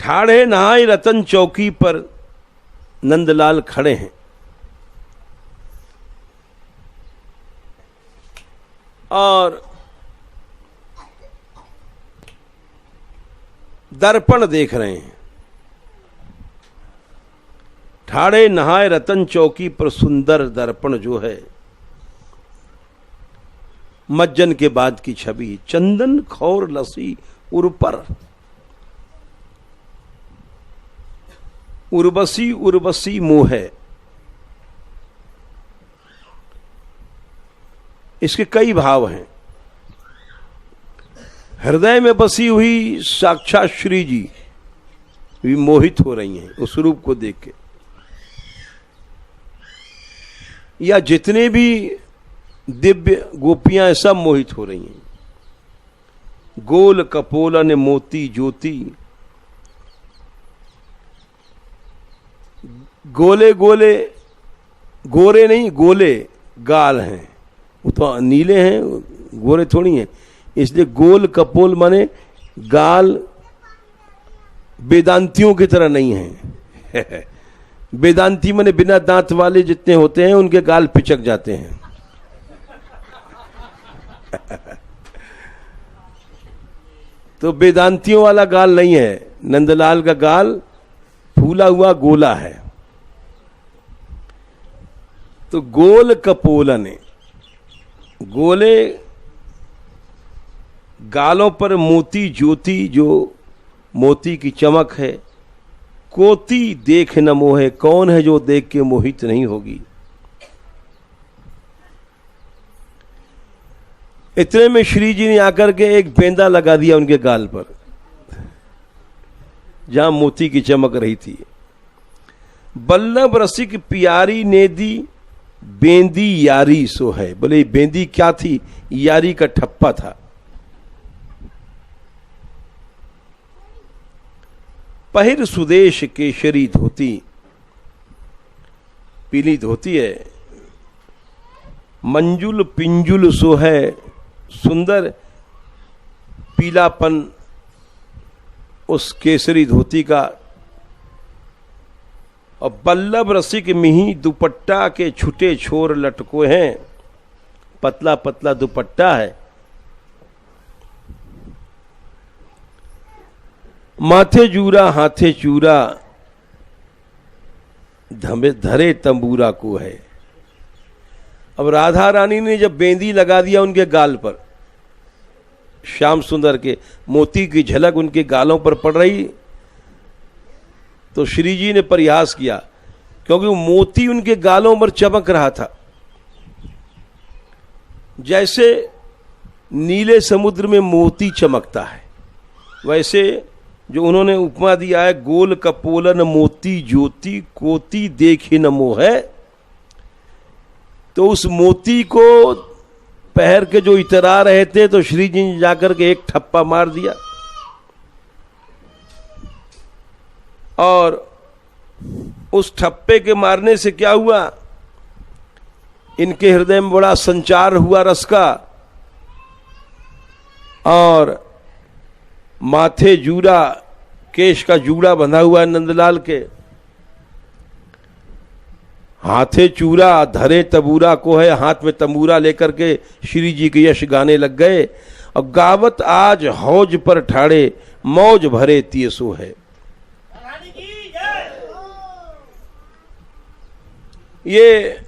ठाड़े नहाए रतन चौकी पर नंदलाल खड़े हैं और दर्पण देख रहे हैं। ठाड़े नहाए रतन चौकी पर सुंदर दर्पण जो है, मज्जन के बाद की छवि, चंदन खौर लसी उर्पर, उर्वशी उर्वशी मोह। इसके कई भाव हैं। हृदय में बसी हुई साक्षात श्री जी भी मोहित हो रही हैं उस रूप को देख के, या जितने भी दिव्य गोपियां सब मोहित हो रही हैं। गोल कपोलन मोती ज्योति, गोले गोले, गोरे नहीं गोले गाल हैं, वो तो नीले हैं, गोरे थोड़ी हैं। इसलिए गोल कपोल माने गाल वेदांतियों की तरह नहीं है। वेदांती माने बिना दांत वाले जितने होते हैं उनके गाल पिचक जाते हैं। तो वेदांतियों वाला गाल नहीं है, नंदलाल का गाल फूला हुआ गोला है। तो गोल कपोलन, गोले गालों पर मोती ज्योति, जो मोती की चमक है। कोती देख न मोहे, कौन है जो देख के मोहित नहीं होगी। इतने में श्री जी ने आकर के एक बेंदा लगा दिया उनके गाल पर, जहां मोती की चमक रही थी। बल्लभ रसिक प्यारी ने दी बेंदी यारी सो है। बोले बेंदी क्या थी? यारी का ठप्पा था। पहिर सुदेश केशरी धोती, पीली धोती है। मंजुल पिंजुल सो है, सुंदर पीलापन उस केसरी धोती का। और बल्लभ रसिक मिही दुपट्टा के छुटे छोर लटको हैं, पतला पतला दुपट्टा है। माथे जूरा हाथे चूरा, धरे तंबूरा को है। अब राधा रानी ने जब बेंदी लगा दिया उनके गाल पर, श्याम सुंदर के मोती की झलक उनके गालों पर पड़ रही, तो श्री जी ने प्रयास किया, क्योंकि वो मोती उनके गालों पर चमक रहा था। जैसे नीले समुद्र में मोती चमकता है, वैसे जो उन्होंने उपमा दिया है, गोल कपोलन मोती ज्योति, कोती देखे न मोह है। तो उस मोती को पहर के जो इतरा रहे थे, तो श्री जी ने जाकर के एक ठप्पा मार दिया और उस ठप्पे के मारने से क्या हुआ, इनके हृदय में बड़ा संचार हुआ रस का। और माथे जूड़ा, केश का जूड़ा बंधा हुआ है नंदलाल के। हाथे चूरा धरे तबूरा को है, हाथ में तंबूरा लेकर के श्री जी के यश गाने लग गए। और गावत आज हौज पर ठाड़े, मौज भरे तियसो है। ये